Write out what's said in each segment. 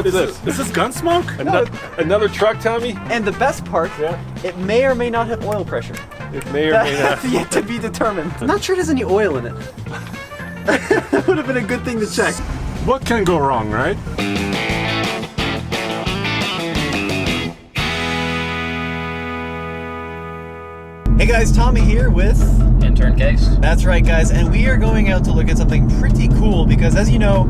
What is this? Is this Gunsmoke? No. Another truck, Tommy? And the best part, it may or may not have oil pressure. It may or may not. That's yet to be determined. I'm not sure there's any oil in it. That would have been a good thing to check. What can go wrong, right? Hey guys, Tommy here with Intern Case. That's right, guys, and we are going out to look at something pretty cool because, as you know,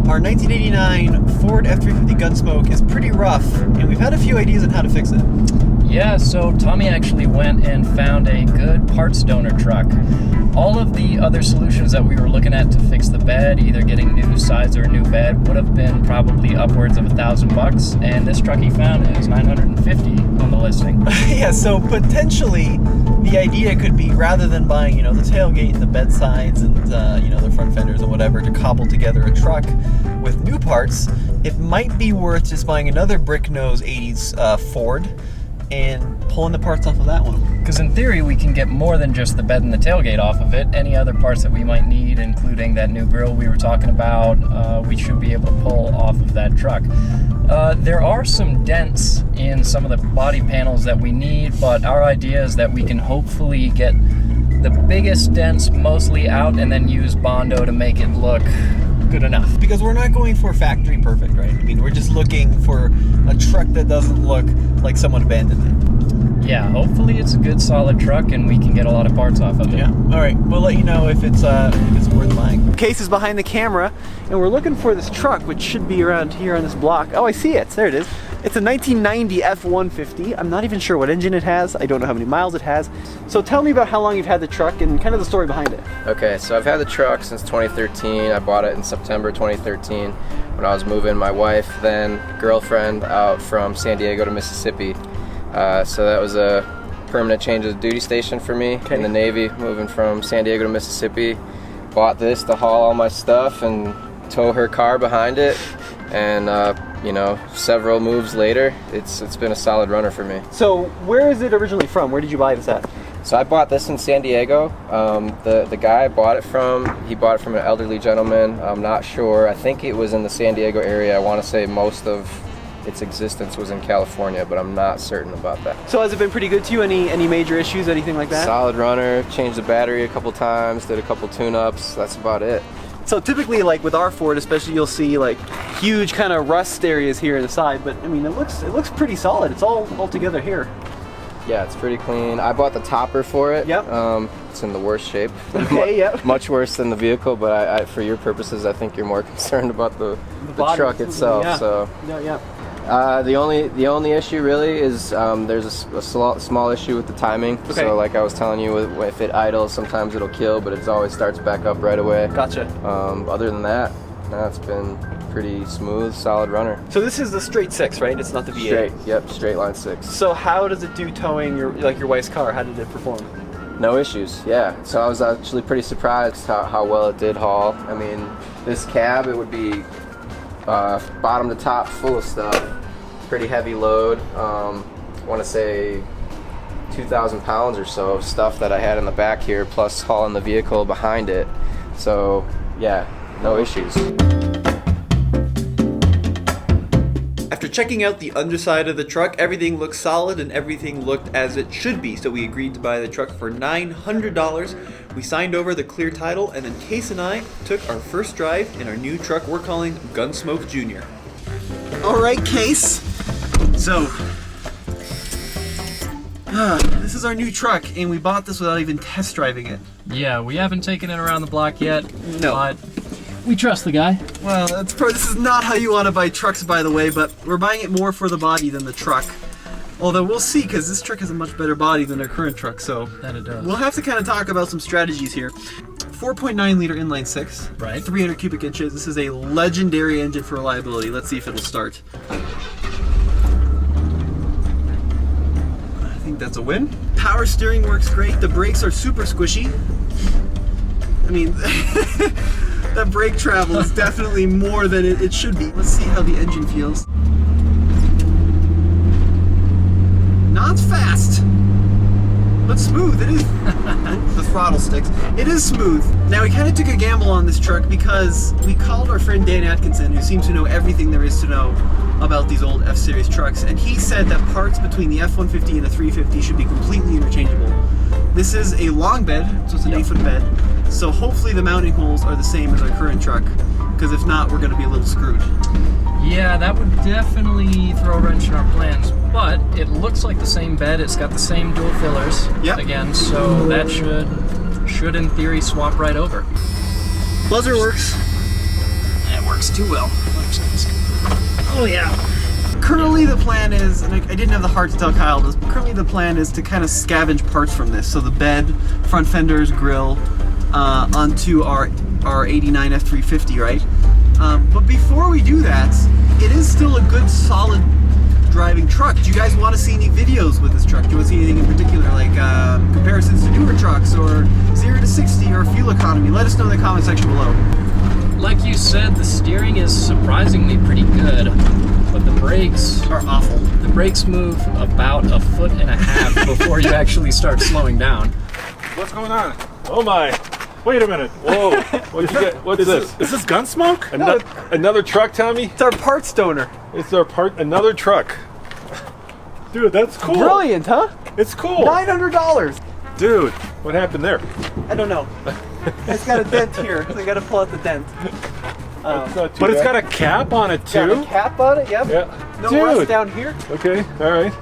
our 1989 Ford F-350 Gunsmoke is pretty rough, and we've had a few ideas on how to fix it. Yeah, so Tommy actually went and found a good parts donor truck. All of the other solutions that we were looking at to fix the bed, either getting new sides or a new bed, would have been probably upwards of $1,000, and this truck he found is $950 on the listing. Yeah, so potentially the idea could be, rather than buying, the tailgate and the bed sides and, the front fenders and whatever to cobble together a truck with new parts, it might be worth just buying another brick nose 80s Ford and pulling the parts off of that one. Because in theory, we can get more than just the bed and the tailgate off of it. Any other parts that we might need, including that new grill we were talking about, we should be able to pull off of that truck. There are some dents in some of the body panels that we need, but our idea is that we can hopefully get the biggest dents mostly out and then use Bondo to make it look good enough. Because we're not going for factory perfect, right? I mean, we're just looking for a truck that doesn't look like someone abandoned it. Yeah, hopefully it's a good solid truck and we can get a lot of parts off of it. Yeah, all right, we'll let you know if it's worth buying. Case is behind the camera, and we're looking for this truck, which should be around here on this block. Oh, I see it, there it is. It's a 1990 F-150. I'm not even sure what engine it has. I don't know how many miles it has. So tell me about how long you've had the truck and kind of the story behind it. Okay, so I've had the truck since 2013. I bought it in September 2013 when I was moving my wife, then girlfriend, out from San Diego to Mississippi. So that was a permanent change of duty station for me in the Navy, moving from San Diego to Mississippi. Bought this to haul all my stuff and tow her car behind it, and several moves later, it's been a solid runner for me. So where is it originally from? Where did you buy this at? So I bought this in San Diego. The guy I bought it from, he bought it from an elderly gentleman. I'm not sure. I think it was in the San Diego area. I want to say most of its existence was in California, but I'm not certain about that. So has it been pretty good to you? Any major issues, anything like that? Solid runner, changed the battery a couple times, did a couple tune-ups, that's about it. So typically, like with our Ford especially, you'll see like huge kind of rust areas here on the side, but I mean, it looks pretty solid. It's all together here. Yeah, it's pretty clean. I bought the topper for it. Yep. It's in the worst shape. Okay, yep. Much worse than the vehicle, but I, for your purposes, I think you're more concerned about the truck itself. Yeah. So. Yeah. The only issue really is there's a small issue with the timing. Okay. So like I was telling you, if it idles, sometimes it'll kill, but it always starts back up right away. Gotcha. Other than that, no, it's been pretty smooth, solid runner. So this is the straight 6, right? It's not the V8. Straight, yep, straight line 6. So how does it do towing your wife's car? How did it perform? No issues, yeah. So I was actually pretty surprised how well it did haul. I mean, this cab, it would be bottom to top full of stuff. Pretty heavy load. I want to say 2,000 pounds or so of stuff that I had in the back here, plus hauling the vehicle behind it. So yeah, no issues. After checking out the underside of the truck, everything looked solid and everything looked as it should be. So we agreed to buy the truck for $900. We signed over the clear title, and then Case and I took our first drive in our new truck we're calling Gunsmoke Jr. All right, Case. So, this is our new truck, and we bought this without even test driving it. Yeah, we haven't taken it around the block yet. No. But we trust the guy. Well, this is not how you want to buy trucks, by the way, but we're buying it more for the body than the truck. Although we'll see, because this truck has a much better body than our current truck, so That it does. we'll have to kind of talk about some strategies here. 4.9 liter inline 6, Right. 300 cubic inches. This is a legendary engine for reliability. Let's see if it'll start. I think that's a win. Power steering works great. The brakes are super squishy. I mean, that brake travel is definitely more than it should be. Let's see how the engine feels. Not fast, but smooth. It is. The throttle sticks. It is smooth. Now we kind of took a gamble on this truck because we called our friend Dan Atkinson, who seems to know everything there is to know about these old F-Series trucks, and he said that parts between the F-150 and the 350 should be completely interchangeable. This is a long bed, so it's an 8-foot bed, so hopefully the mounting holes are the same as our current truck, because if not, we're going to be a little screwed. Yeah, that would definitely throw a wrench in our plans, but it looks like the same bed. It's got the same dual fillers again, so that should in theory swap right over. Buzzer works. That works too well. Oh yeah. Currently the plan is, and I didn't have the heart to tell Kyle this, but currently the plan is to kind of scavenge parts from this. So the bed, front fenders, grill, onto our 89 F350, right? But before we do that, it is still a good, solid driving truck. Do you guys want to see any videos with this truck? Do you want to see anything in particular, like comparisons to newer trucks, or 0 to 60, or fuel economy? Let us know in the comment section below. Like you said, the steering is surprisingly pretty good, but the brakes Are awful. The brakes move about 1.5 feet before you actually start slowing down. What's going on? Oh my. Wait a minute. Whoa. What'd you get? What's this? Is this Gunsmoke? Another truck, Tommy? It's our parts donor. It's another truck. Dude, that's cool. Brilliant, huh? It's cool. $900. Dude, what happened there? I don't know. It's got a dent here, so I gotta pull out the dent. But it's got a cap on it too? Got a cap on it, yep. Yeah. No Dude. rust down here. Okay, alright.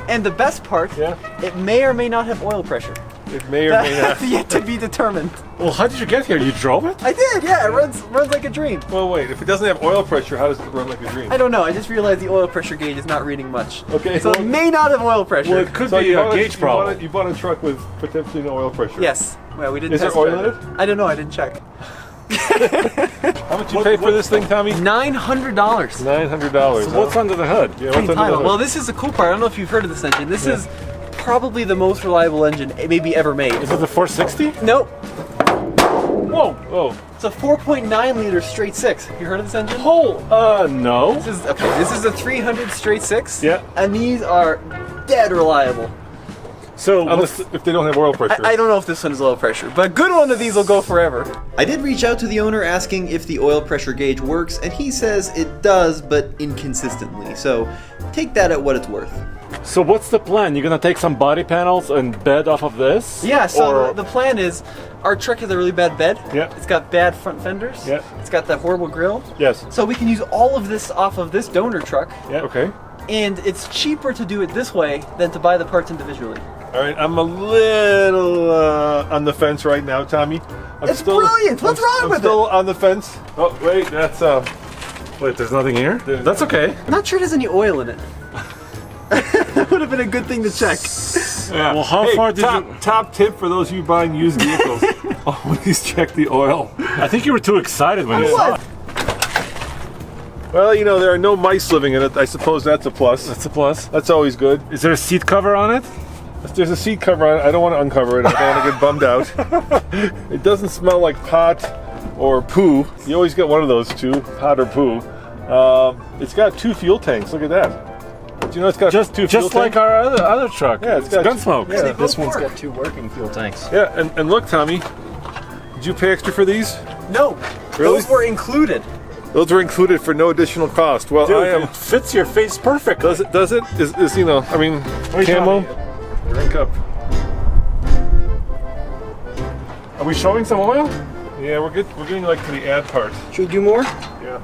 And the best part, it may or may not have oil pressure. It may or may not. That's yet to be determined. Well, how did you get here? You drove it? I did, yeah. It runs like a dream. Well, wait. If it doesn't have oil pressure, how does it run like a dream? I don't know. I just realized the oil pressure gauge is not reading much. Okay. So it may not have oil pressure. Well, it could be a gauge problem. You bought a truck with potentially no oil pressure. Yes. Well, we didn't. Is there test oil in drive it? I don't know. I didn't check. How much you pay for this thing, Tommy? $900. $900. So what's under the hood? Yeah, what's under the hood? Well, this is the cool part. I don't know if you've heard of this engine. This is probably the most reliable engine maybe ever made. Is it the 460? Nope. Whoa! Whoa! It's a 4.9 liter straight six. You heard of this engine? No. This is a 300 straight six. Yeah. And these are dead reliable. So, if they don't have oil pressure. I don't know if this one is oil pressure, but a good one of these will go forever. I did reach out to the owner asking if the oil pressure gauge works, and he says it does, but inconsistently. So take that at what it's worth. So what's the plan? You're gonna take some body panels and bed off of this? Yeah, so the plan is, our truck has a really bad bed. Yeah. It's got bad front fenders. Yeah. It's got that horrible grill. Yes. So we can use all of this off of this donor truck. Yeah, okay. And it's cheaper to do it this way than to buy the parts individually. All right, I'm a little on the fence right now, Tommy. It's brilliant. What's wrong with I'm still on the fence. Oh, wait, that's wait, there's nothing here? That's okay. I'm not sure there's any oil in it. That would have been a good thing to check. Yeah. Well, how far did you... Top tip for those of you buying used vehicles. Always check the oil. I think you were too excited when you saw it. Well, you know, there are no mice living in it. I suppose that's a plus. That's a plus. That's always good. Is there a seat cover on it? There's a seat cover on it. I don't want to uncover it. I don't want to get bummed out. It doesn't smell like pot or poo. You always get one of those two, pot or poo. It's got 2 fuel tanks. Look at that. Do you know it's got 2 fuel tanks? Just like our other truck. Yeah, it's got Gunsmoke. Yeah, this one's got 2 working fuel tanks. Yeah, and look, Tommy, did you pay extra for these? No, Really? those were included. Those were included for no additional cost. Well, Dude, it fits your face perfect. Does it? Does it? Is you know? I mean, camo. Drink up. Are we showing some oil? Yeah, we're good. We're getting like to the ad part. Should we do more? Yeah.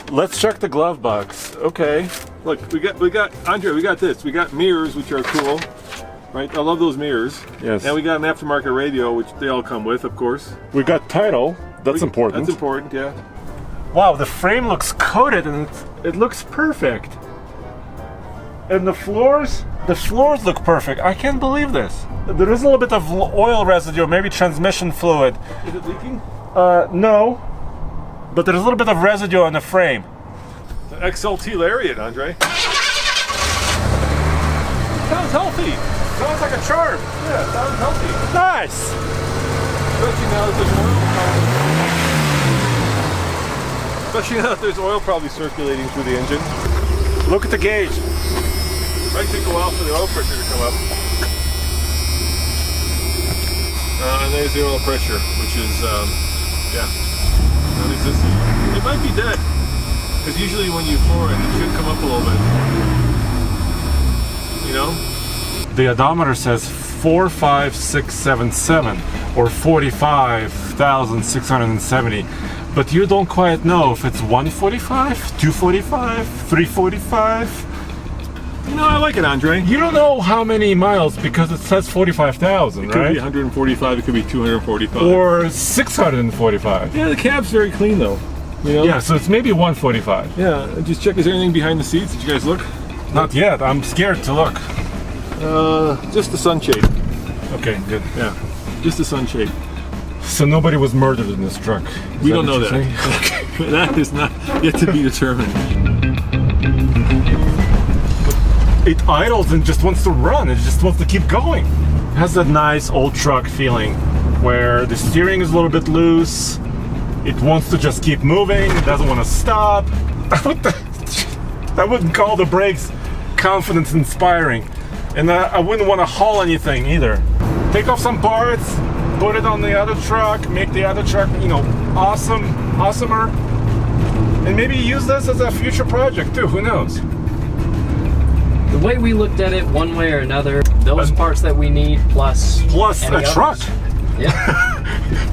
Let's check the glove box. Okay. Look, we got Andre. We got this. We got mirrors, which are cool. Right. I love those mirrors. Yes. And we got an aftermarket radio, which they all come with, of course. We got title. That's important. That's important. Yeah. Wow, the frame looks coated and it looks perfect. And the floors look perfect. I can't believe this. There is a little bit of oil residue, maybe transmission fluid. Is it leaking? No. But there's a little bit of residue on the frame. The XLT Lariat, Andre. Sounds healthy. Sounds like a charm. Yeah, sounds healthy. Nice. Especially now that there's oil probably circulating through the engine. Look at the gauge. Might take a while for the oil pressure to come up. And there's the oil pressure, which is, yeah, non-existent. It might be dead, because usually when you floor it, it should come up a little bit. You know? The odometer says 45677 or 45,670, but you don't quite know if it's 145, 245, 345. You know, I like it, Andre. You don't know how many miles because it says 45,000, It could right? be 145, it could be 245. Or 645. Yeah, the cab's very clean though. You know? Yeah, so it's maybe 145. Yeah, just check, is there anything behind the seats? Did you guys look? Not yet, I'm scared to look. Just the sunshade. Okay, good. Yeah, just the sunshade. So nobody was murdered in this truck. We don't know that. Okay. That is not yet to be determined. It idles and just wants to run. It just wants to keep going. It has that nice old truck feeling where the steering is a little bit loose. It wants to just keep moving. It doesn't want to stop. I wouldn't call the brakes confidence inspiring. And I wouldn't want to haul anything either. Take off some parts, put it on the other truck, make the other truck, you know, awesomer. And maybe use this as a future project too, who knows? The way we looked at it, one way or another, those parts that we need plus a any truck. others. Yeah.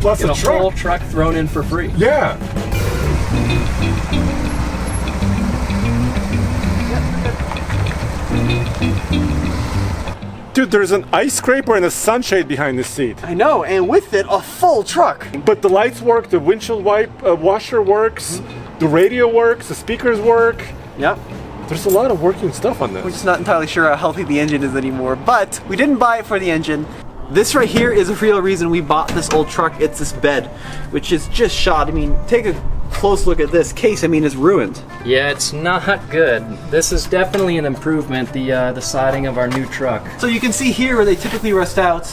Plus Get a a truck. whole truck thrown in for free. Yeah. Dude, there's an ice scraper and a sunshade behind the seat. I know, and with it, a full truck. But the lights work, the windshield washer works, the radio works, the speakers work. Yep. There's a lot of working stuff on We're this. just not entirely sure how healthy the engine is anymore, but we didn't buy it for the engine. This right here is a real reason we bought this old truck. It's this bed, which is just shot. I mean, take a close look at this case. I mean, it's ruined. Yeah, it's not good. This is definitely an improvement, the siding of our new truck. So you can see here where they typically rust out,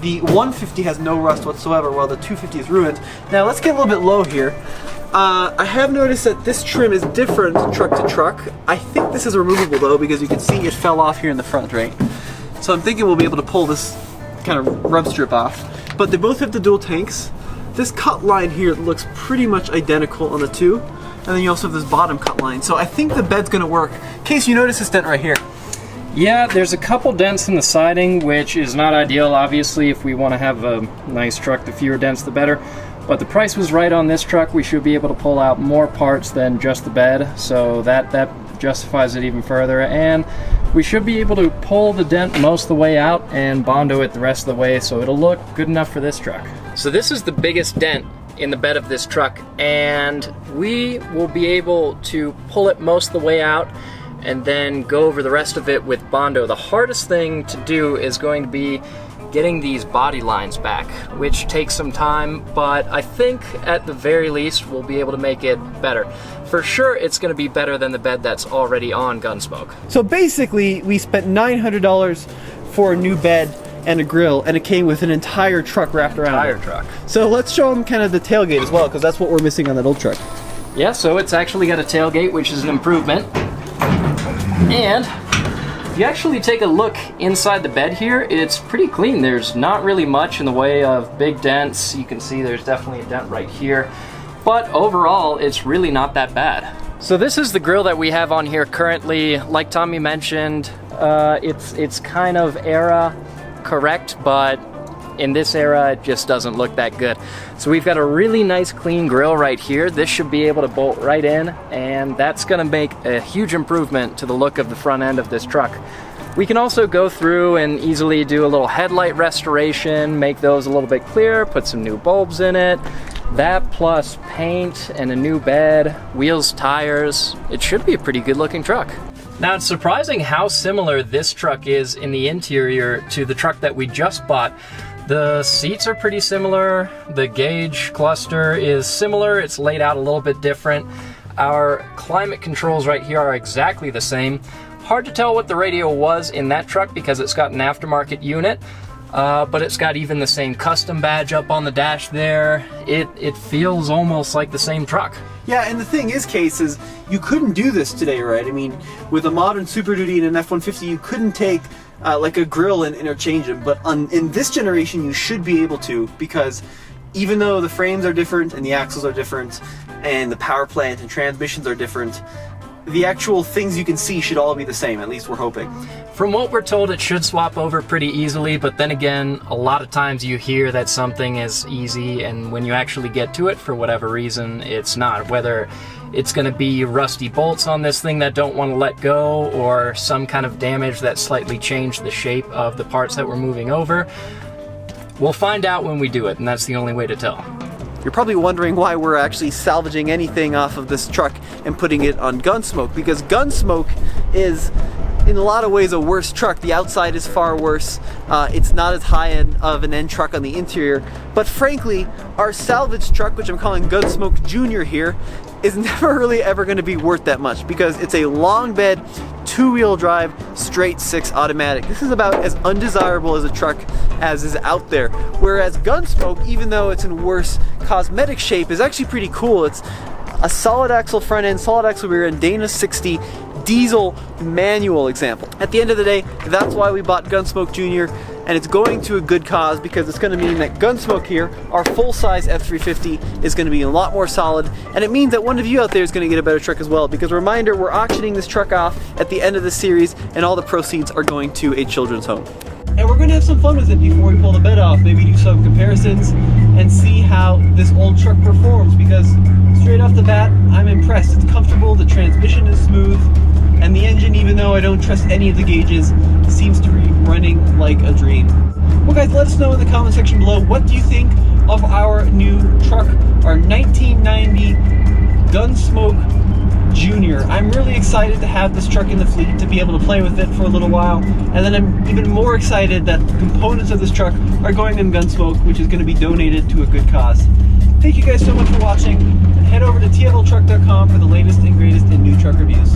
the 150 has no rust whatsoever, while the 250 is ruined. Now let's get a little bit low here. I have noticed that this trim is different truck to truck. I think this is removable though, because you can see it fell off here in the front, right? So I'm thinking we'll be able to pull this kind of rub strip off. But they both have the dual tanks. This cut line here looks pretty much identical on the two. And then you also have this bottom cut line. So I think the bed's gonna work. Case, you notice this dent right here. Yeah, there's a couple dents in the siding, which is not ideal, obviously. If we want to have a nice truck, the fewer dents, the better. But the price was right on this truck. We should be able to pull out more parts than just the bed, so that justifies it even further. And we should be able to pull the dent most of the way out and Bondo it the rest of the way, so it'll look good enough for this truck. So this is the biggest dent in the bed of this truck, and we will be able to pull it most of the way out and then go over the rest of it with Bondo. The hardest thing to do is going to be getting these body lines back, which takes some time, but I think at the very least we'll be able to make it better. For sure it's going to be better than the bed that's already on Gunsmoke. So basically, we spent $900 for a new bed and a grill, and it came with an entire truck wrapped around it. Truck. So let's show them kind of the tailgate as well, because that's what we're missing on that old truck. Yeah, so it's actually got a tailgate, which is an improvement. And if you actually take a look inside the bed here, it's pretty clean. There's not really much in the way of big dents. You can see there's definitely a dent right here. But overall, it's really not that bad. So this is the grill that we have on here currently. Like Tommy mentioned, it's kind of era correct, but in this era it just doesn't look that good. So we've got a really nice clean grill right here. This should be able to bolt right in, and that's going to make a huge improvement to the look of the front end of this truck. We can also go through and easily do a little headlight restoration, make those a little bit clearer, put some new bulbs in it. That plus paint and a new bed, wheels, tires. It should be a pretty good looking truck. Now, it's surprising how similar this truck is in the interior to the truck that we just bought. The seats are pretty similar, the gauge cluster is similar, it's laid out a little bit different. Our climate controls right here are exactly the same. Hard to tell what the radio was in that truck because it's got an aftermarket unit, but it's got even the same custom badge up on the dash there. It feels almost like the same truck. Yeah, and the thing is, Case, is you couldn't do this today, right? I mean, with a modern Super Duty and an F-150, you couldn't take like a grill and interchange them. But in this generation, you should be able to, because even though the frames are different and the axles are different and the power plant and transmissions are different, the actual things you can see should all be the same, at least we're hoping. From what we're told, it should swap over pretty easily, but then again, a lot of times you hear that something is easy, and when you actually get to it, for whatever reason, it's not. Whether it's going to be rusty bolts on this thing that don't want to let go, or some kind of damage that slightly changed the shape of the parts that we're moving over, we'll find out when we do it, and that's the only way to tell. You're probably wondering why we're actually salvaging anything off of this truck and putting it on Gunsmoke, because Gunsmoke is in a lot of ways a worse truck. The outside is far worse. It's not as high end of an end truck on the interior, but frankly, our salvage truck, which I'm calling Gunsmoke Junior here, is never really ever going to be worth that much, because it's a long bed, 2-wheel drive, straight 6 automatic. This is about as undesirable as a truck as is out there. Whereas Gunsmoke, even though it's in worse cosmetic shape, is actually pretty cool. It's a solid axle front end, solid axle rear end, Dana 60 diesel manual example. At the end of the day, that's why we bought Gunsmoke Junior, and it's going to a good cause, because it's going to mean that Gunsmoke here, our full-size F-350, is going to be a lot more solid, and it means that one of you out there is going to get a better truck as well, because reminder, we're auctioning this truck off at the end of the series, and all the proceeds are going to a children's home. And we're going to have some fun with it before we pull the bed off, maybe do some comparisons and see how this old truck performs, because straight off the bat, I'm impressed. It's comfortable, the transmission is smooth, and the engine, even though I don't trust any of the gauges, seems to be running like a dream. Well guys, let us know in the comment section below, what do you think of our new truck, our 1990 Gunsmoke Junior. I'm really excited to have this truck in the fleet, to be able to play with it for a little while, and then I'm even more excited that the components of this truck are going in Gunsmoke, which is going to be donated to a good cause. Thank you guys so much for watching, and head over to tfltruck.com for the latest and greatest in new truck reviews.